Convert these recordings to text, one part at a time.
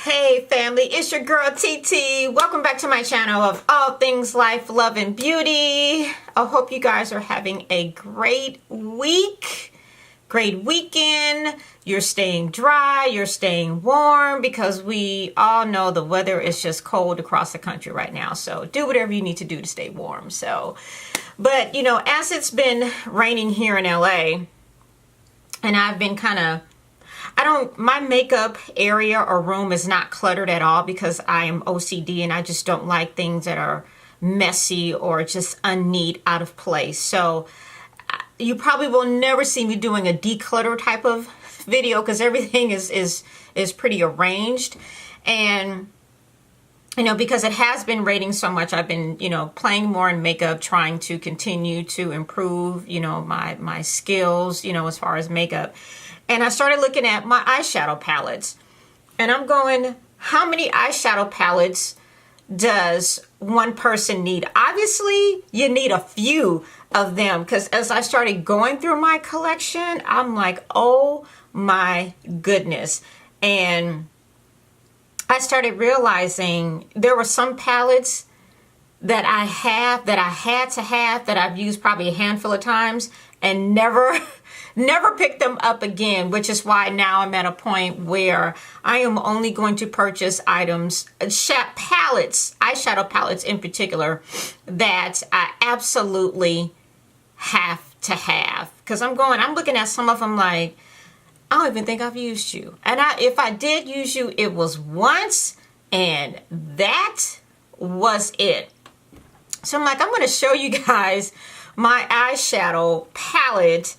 Hey family, it's your girl TeeTee. Welcome back to my channel of all things life, love, and beauty. I hope you guys are having a great week, great weekend. You're staying dry, you're staying warm, because we all know the weather is just cold across the country right now. So do whatever you need to do to stay warm. But you know, as it's been raining here in LA, and I've been my makeup area or room is not cluttered at all because I am OCD and I just don't like things that are messy or just unneat, out of place. So you probably will never see me doing a declutter type of video because everything is pretty arranged. And you know, because it has been raining so much, I've been, you know, playing more in makeup, trying to continue to improve, you know, my skills, you know, as far as makeup. And I started looking at my eyeshadow palettes, and I'm going, how many eyeshadow palettes does one person need? Obviously, you need a few of them, because as I started going through my collection, I'm like, oh my goodness. And I started realizing there were some palettes that I had to have, that I've used probably a handful of times and never picked them up again, which is why now I'm at a point where I am only going to purchase items, eyeshadow palettes in particular, that I absolutely have to have. Because I'm looking at some of them like, I don't even think I've used you. And if I did use you, it was once, and that was it. So I'm like, I'm going to show you guys my eyeshadow palette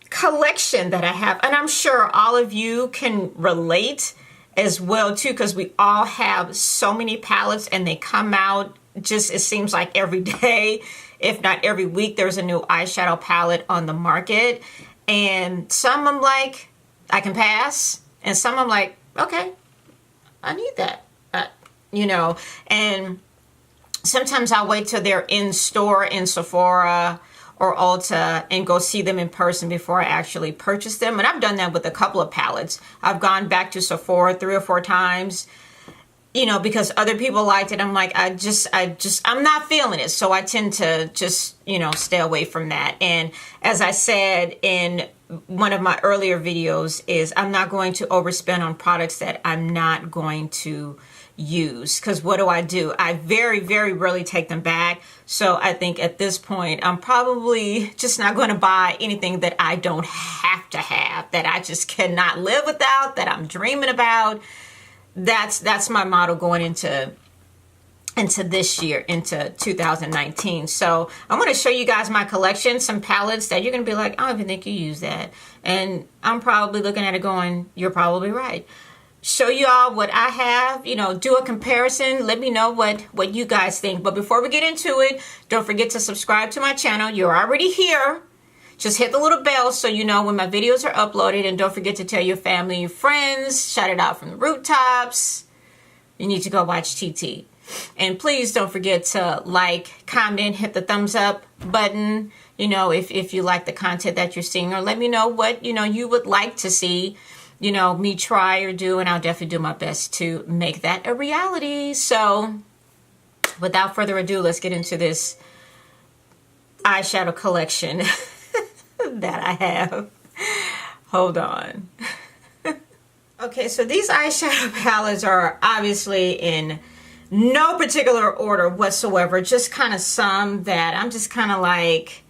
collection that I have. And I'm sure all of you can relate as well too, because we all have so many palettes and they come out just, it seems like every day, if not every week, there's a new eyeshadow palette on the market. And some I'm like, I can pass. And some I'm like, okay, I need that, you know. And sometimes I'll wait till they're in store in Sephora or Ulta and go see them in person before I actually purchase them. And I've done that with a couple of palettes. I've gone back to Sephora 3 or 4 times, you know, because other people liked it. I'm like, I'm not feeling it. So I tend to just, you know, stay away from that. And as I said in one of my earlier videos, is I'm not going to overspend on products that I'm not going to use. Because what do? I very, very rarely take them back. So I think at this point, I'm probably just not going to buy anything that I don't have to have, that I just cannot live without, that I'm dreaming about. That's my motto going into this year, into 2019. So I'm going to show you guys my collection, some palettes that you're going to be like, I don't even think you use that. And I'm probably looking at it going, you're probably right. Show you all what I have, you know, do a comparison. Let me know what you guys think. But before we get into it, don't forget to subscribe to my channel. You're already here. Just hit the little bell so you know when my videos are uploaded. And don't forget to tell your family, your friends, shout it out from the rooftops. You need to go watch TeeTee. And please don't forget to like, comment, hit the thumbs up button, you know, if you like the content that you're seeing, or let me know what, you know, you would like to see, you know, me try or do, and I'll definitely do my best to make that a reality. So without further ado, let's get into this eyeshadow collection that I have. Hold on. Okay, so these eyeshadow palettes are obviously in no particular order whatsoever, just kind of some that I'm just kind of like,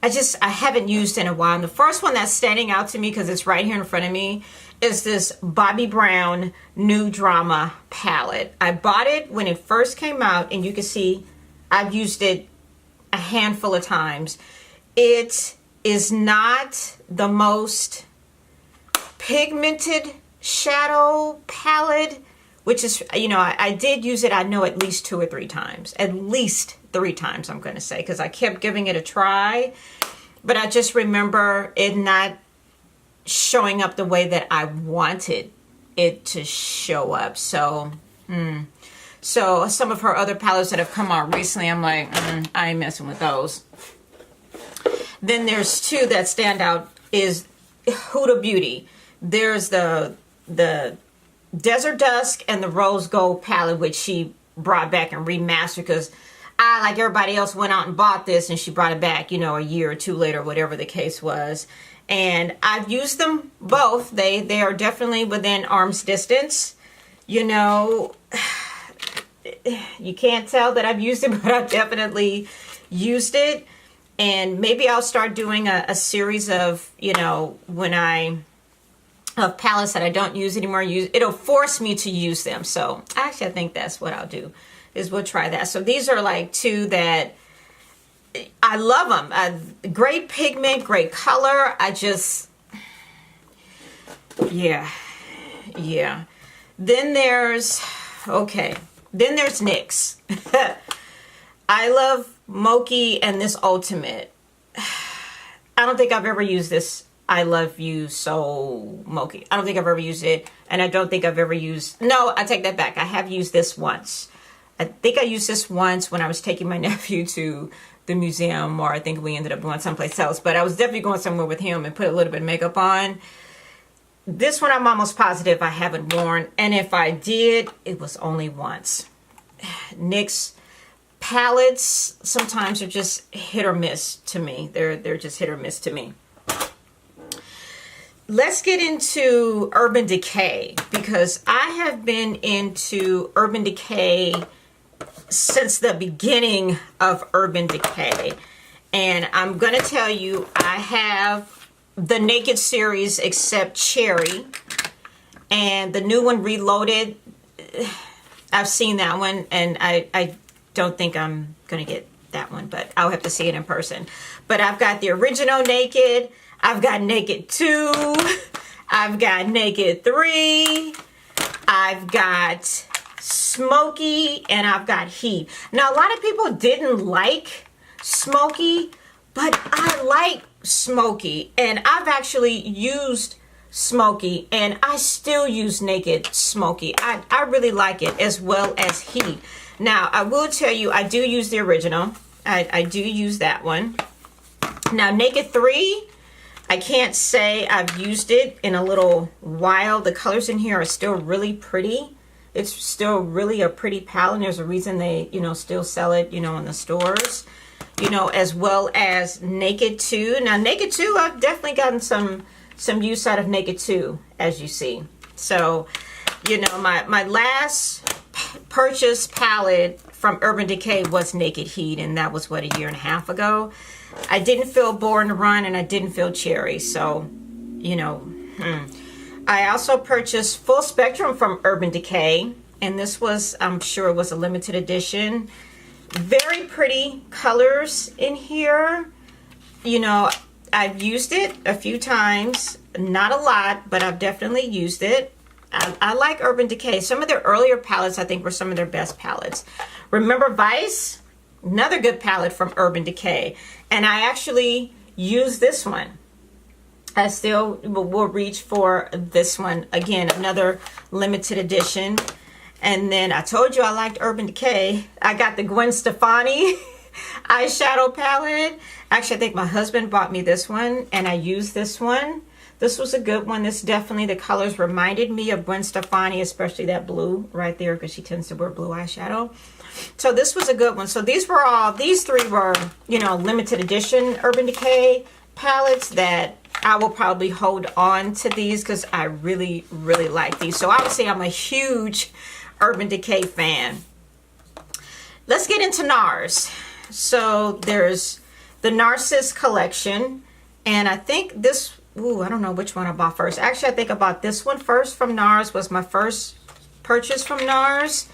I haven't used in a while. And the first one that's standing out to me, because it's right here in front of me, is this Bobbi Brown New Drama palette. I bought it when it first came out, and you can see I've used it a handful of times. It is not the most pigmented shadow palette, which is, you know, I did use it, I know, at least 2 or 3 times. At least 3 times, I'm going to say, because I kept giving it a try. But I just remember it not showing up the way that I wanted it to show up. So, so some of her other palettes that have come out recently, I'm like, I ain't messing with those. Then there's 2 that stand out, is Huda Beauty. There's the Desert Dusk and the Rose Gold palette, which she brought back and remastered, because I, like everybody else, went out and bought this, and she brought it back, you know, a year or two later, whatever the case was. And I've used them both. They are definitely within arm's distance. You know, you can't tell that I've used it, but I've definitely used it. And maybe I'll start doing a series of, you know, of palettes that I don't use anymore. It'll force me to use them. So actually, I think that's what I'll do, is we'll try that. So these are like two that I love them. Great pigment, great color. Yeah. Then there's NYX. I love Mochi and this Ultimate. I don't think I've ever used this I Love You So Mochi. I don't think I've ever used it. And I don't think I've ever used... No, I take that back. I have used this once. I think I used this once when I was taking my nephew to the museum, or I think we ended up going someplace else. But I was definitely going somewhere with him and put a little bit of makeup on. This one I'm almost positive I haven't worn. And if I did, it was only once. NYX palettes sometimes are just hit or miss to me. They're just hit or miss to me. Let's get into Urban Decay, because I have been into Urban Decay since the beginning of Urban Decay. And I'm going to tell you, I have the Naked series except Cherry. And the new one, Reloaded, I've seen that one, and I don't think I'm going to get that one, but I'll have to see it in person. But I've got the original Naked, I've got Naked 2, I've got Naked 3, I've got Smoky, and I've got Heat. Now, a lot of people didn't like Smoky, but I like Smoky, and I've actually used Smoky, and I still use Naked Smoky. I really like it, as well as Heat. Now, I will tell you, I do use the original. I do use that one. Now, Naked 3, I can't say I've used it in a little while. The colors in here are still really pretty. It's still really a pretty palette. And there's a reason they, you know, still sell it, you know, in the stores, you know, as well as Naked 2. Now, Naked 2, I've definitely gotten some use out of Naked 2, as you see. So, you know, my last purchase palette from Urban Decay was Naked Heat, and that was, what, a year and a half ago. I didn't feel Born to Run, and I didn't feel Cherry, so, you know. I also purchased Full Spectrum from Urban Decay, and this was, I'm sure it was a limited edition. Very pretty colors in here. You know, I've used it a few times, not a lot, but I've definitely used it. I like Urban Decay. Some of their earlier palettes, I think, were some of their best palettes. Remember Vice? Another good palette from Urban Decay. And I actually use this one. I still will reach for this one. Again, another limited edition. And then I told you I liked Urban Decay. I got the Gwen Stefani eyeshadow palette. Actually, I think my husband bought me this one, and I used this one. This was a good one. This definitely, the colors reminded me of Gwen Stefani, especially that blue right there, because she tends to wear blue eyeshadow. So this was a good one. So these three were, you know, limited edition Urban Decay palettes that I will probably hold on to these, because I really, really like these. So obviously I'm a huge Urban Decay fan. Let's get into NARS. So there's the Narcissus collection, and I think this, I don't know which one I bought first. Actually, I think I bought this one first from NARS. Was my first purchase from NARS.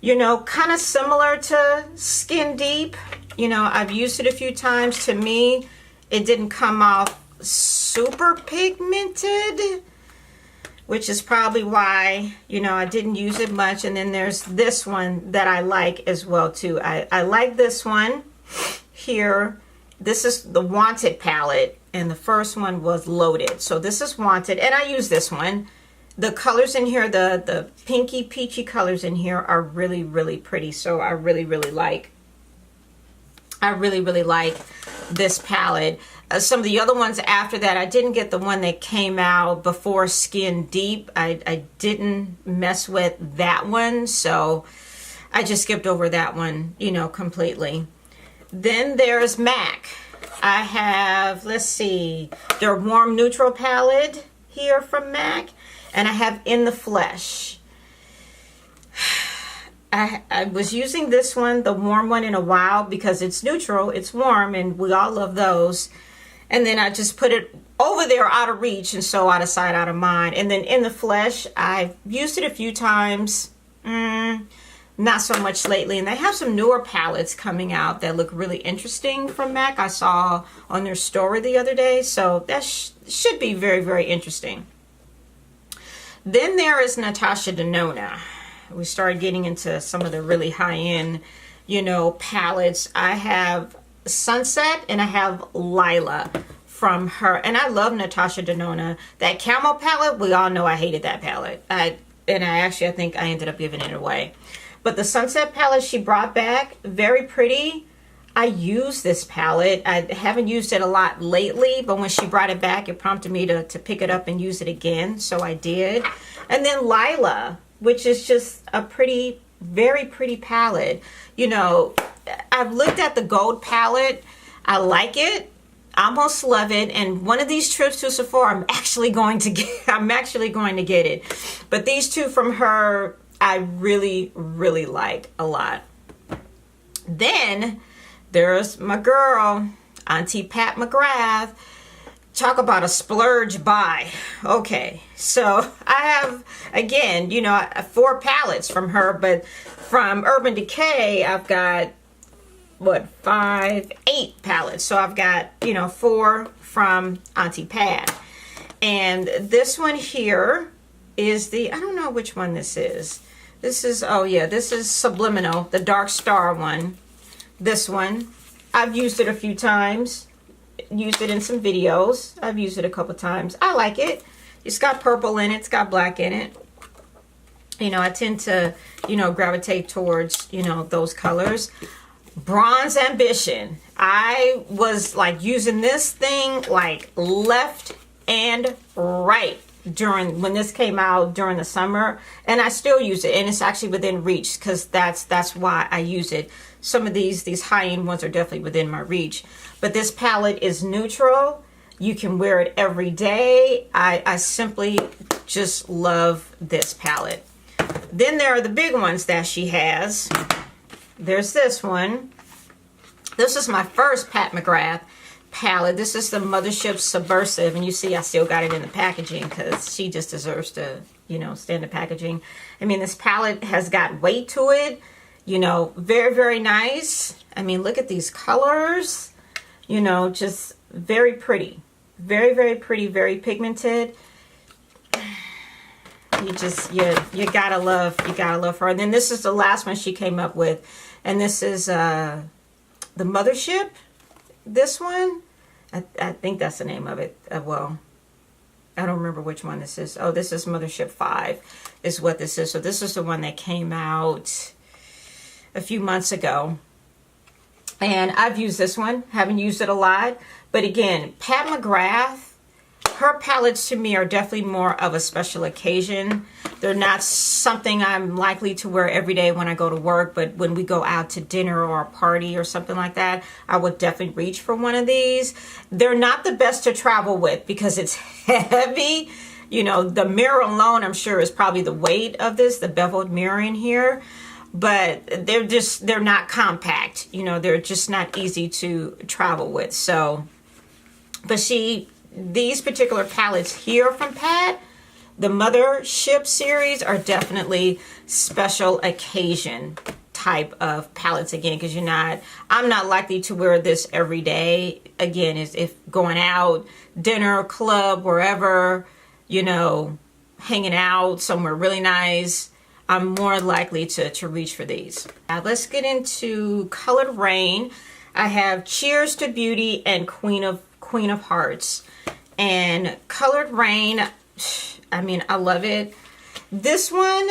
You know, kind of similar to Skin Deep. You know, I've used it a few times. To me, it didn't come off super pigmented, which is probably why, you know, I didn't use it much. And then there's this one that I like as well too. I like this one here. This is the Wanted palette, and the first one was Loaded. So this is Wanted, and I use this one. The colors in here, the pinky peachy colors in here are really, really pretty. So I really, really like this palette. Some of the other ones after that, I didn't get the one that came out before Skin Deep. I didn't mess with that one, so I just skipped over that one, you know, completely. Then there's MAC. I have, let's see, their Warm Neutral palette here from MAC, and I have In the Flesh. I was using this one, the warm one, in a while because it's neutral, it's warm, and we all love those. And then I just put it over there out of reach, and so out of sight, out of mind. And then In the Flesh, I've used it a few times, not so much lately. And they have some newer palettes coming out that look really interesting from MAC. I saw on their story the other day, so that should be very, very interesting. Then there is Natasha Denona. We started getting into some of the really high-end, you know, palettes. I have Sunset and I have Lila from her, and I love Natasha Denona. That Camel palette, we all know I hated that palette. I think I ended up giving it away. But the Sunset palette she brought back, very pretty. I use this palette. I haven't used it a lot lately, but when she brought it back, it prompted me to pick it up and use it again, so I did. And then Lila, which is just a pretty, very pretty palette. You know, I've looked at the gold palette. I like it. I almost love it. And one of these trips to Sephora, I'm actually going to get it. But these two from her, I really, really like a lot. Then there's my girl, Auntie Pat McGrath. Talk about a splurge buy. Okay, so I have, again, you know, 4 palettes from her, but from Urban Decay, I've got, what, 8 palettes. So I've got, you know, 4 from Auntie Pat. And this one here is the, I don't know which one this is. This is, oh yeah, this is Subliminal, the Dark Star one. This one, I've used it a few times. Used it in some videos. I've used it a couple times. I like it. It's got purple in it. It's got black in it. You know, I tend to, you know, gravitate towards, you know, those colors. Bronze Ambition. I was like using this thing like left and right during when this came out during the summer, and I still use it, and it's actually within reach because that's why I use it. Some of these high-end ones are definitely within my reach, but this palette is neutral. You can wear it every day. I simply just love this palette. Then there are the big ones that she has. There's this one. This is my first Pat McGrath palette. This is the Mothership Subversive, and you see I still got it in the packaging because she just deserves to, you know, stay in the packaging. I mean, this palette has got weight to it, you know, very, very nice. I mean, look at these colors, you know, just very pretty. Very, very pretty, very pigmented. You just, you gotta love her. And then this is the last one she came up with, and this is the Mothership. This one, I think that's the name of it. Well, I don't remember which one this is. Oh, this is Mothership 5 is what this is. So this is the one that came out a few months ago. And I've used this one. Haven't used it a lot. But again, Pat McGrath, her palettes to me are definitely more of a special occasion. They're not something I'm likely to wear every day when I go to work, but when we go out to dinner or a party or something like that, I would definitely reach for one of these. They're not the best to travel with because it's heavy. You know, the mirror alone, I'm sure, is probably the weight of this, the beveled mirror in here. But they're not compact. You know, they're just not easy to travel with. So, but these particular palettes here from Pat, the Mothership series, are definitely special occasion type of palettes again, because I'm not likely to wear this every day. Again, if going out, dinner, club, wherever, you know, hanging out somewhere really nice, I'm more likely to reach for these. Now let's get into Colored Rain. I have Cheers to Beauty and Queen of Hearts. And Colored Rain, I mean, I love it. This one,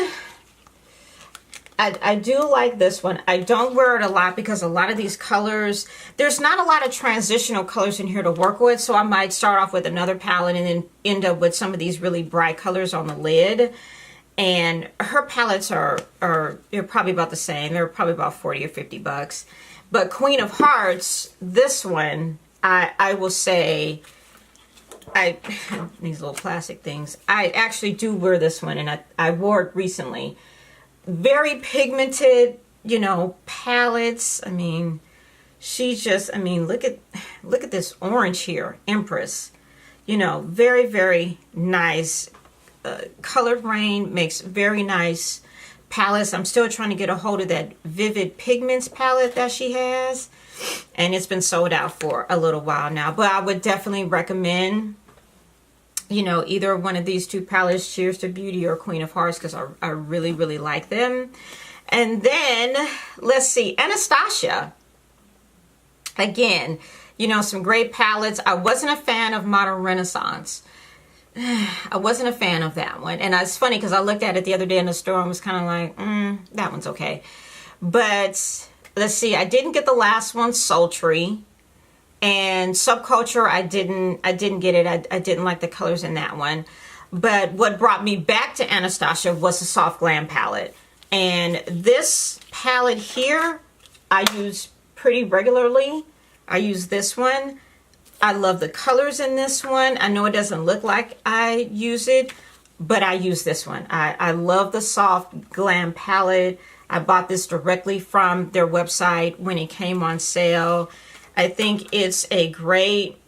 I do like this one. I don't wear it a lot because a lot of these colors, there's not a lot of transitional colors in here to work with. So I might start off with another palette and then end up with some of these really bright colors on the lid. And her palettes are they're probably about the same. They're probably about 40 or 50 bucks. But Queen of Hearts, this one, I will say, these little plastic things, I actually do wear this one, and I wore it recently. Very pigmented, you know, palettes. I mean, she just, I mean, look at this orange here, Empress. You know, very, very nice. Colored Rain makes very nice palettes. I'm still trying to get a hold of that Vivid Pigments palette that she has. And it's been sold out for a little while now. But I would definitely recommend, you know, either one of these two palettes, Cheers to Beauty or Queen of Hearts, because I really, really like them. And then, let's see, Anastasia. Again, you know, some great palettes. I wasn't a fan of Modern Renaissance. I wasn't a fan of that one. And it's funny because I looked at it the other day in the store and was kind of like, that one's okay. But let's see, I didn't get the last one, Sultry. And Subculture, I didn't get it. I didn't like the colors in that one. But what brought me back to Anastasia was the Soft Glam palette. And this palette here, I use pretty regularly. I use this one. I love the colors in this one. I know it doesn't look like I use it, but I use this one. I love the Soft Glam palette. I bought this directly from their website when it came on sale. I think it's a great,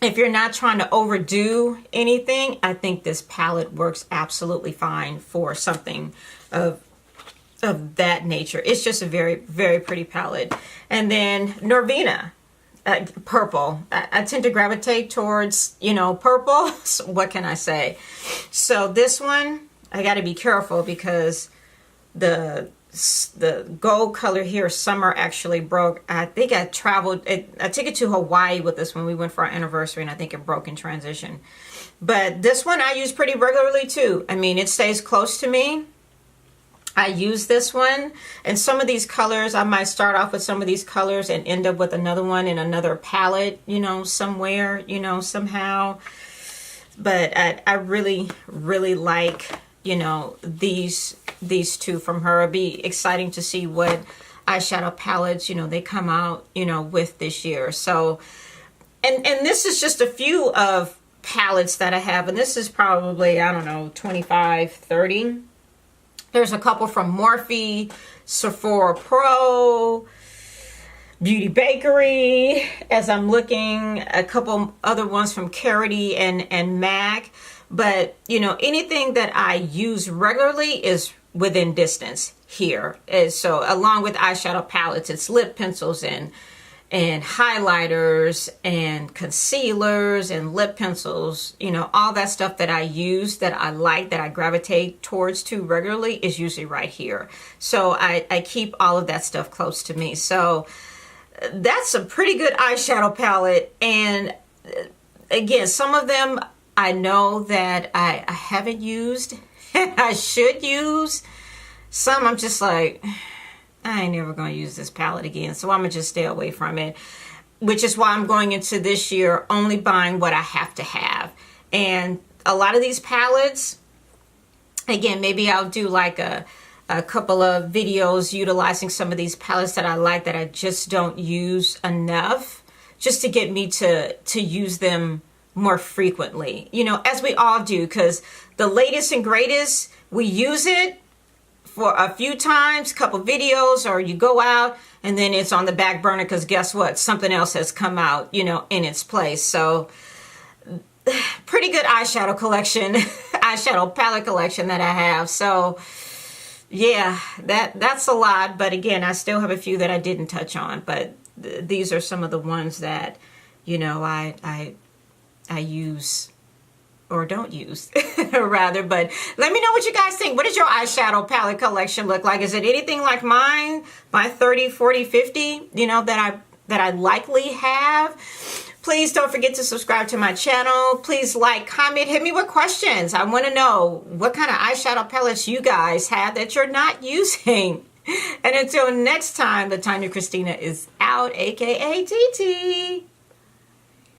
if you're not trying to overdo anything, I think this palette works absolutely fine for something of that nature. It's just a very, very pretty palette. And then Norvina, purple. I tend to gravitate towards, you know, purple. So what can I say? So this one, I got to be careful because the gold color here, Summer, actually broke. I think I took it to Hawaii with this when we went for our anniversary, and I think it broke in transition. But this one I use pretty regularly too. I mean, it stays close to me. I use this one, and some of these colors, I might start off with some of these colors and end up with another one in another palette, you know, somewhere, you know, somehow. But I really, really like, you know, these two from her. It'll be exciting to see what eyeshadow palettes, you know, they come out, you know, with this year. So, and this is just a few of palettes that I have, and this is probably, I don't know, 25, 30. There's a couple from Morphe, Sephora Pro, Beauty Bakery, as I'm looking, a couple other ones from Carity and MAC. But, you know, anything that I use regularly is within distance here. And so along with eyeshadow palettes, it's lip pencils and highlighters and concealers and lip pencils, you know, all that stuff that I use, that I like, that I gravitate towards too regularly is usually right here. So I keep all of that stuff close to me. So that's a pretty good eyeshadow palette. And again, some of them I know that I haven't used and I should use. Some I'm just like, I ain't never going to use this palette again, so I'm going to just stay away from it, which is why I'm going into this year only buying what I have to have. And a lot of these palettes, again, maybe I'll do like a couple of videos utilizing some of these palettes that I like that I just don't use enough, just to get me to use them more frequently, you know, as we all do, because the latest and greatest, we use it for a few times, couple videos, or you go out and then it's on the back burner because guess what? Something else has come out, you know, in its place. So pretty good eyeshadow collection, eyeshadow palette collection that I have. So yeah, that's a lot. But again, I still have a few that I didn't touch on, but these are some of the ones that, you know, I use or don't use rather. But let me know what you guys think. What does your eyeshadow palette collection look like? Is it anything like mine, my 30, 40, 50, you know, that I likely have? Please don't forget to subscribe to my channel. Please like, comment, hit me with questions. I want to know what kind of eyeshadow palettes you guys have that you're not using. And until next time, LaTanya Kristina is out, aka TeeTee.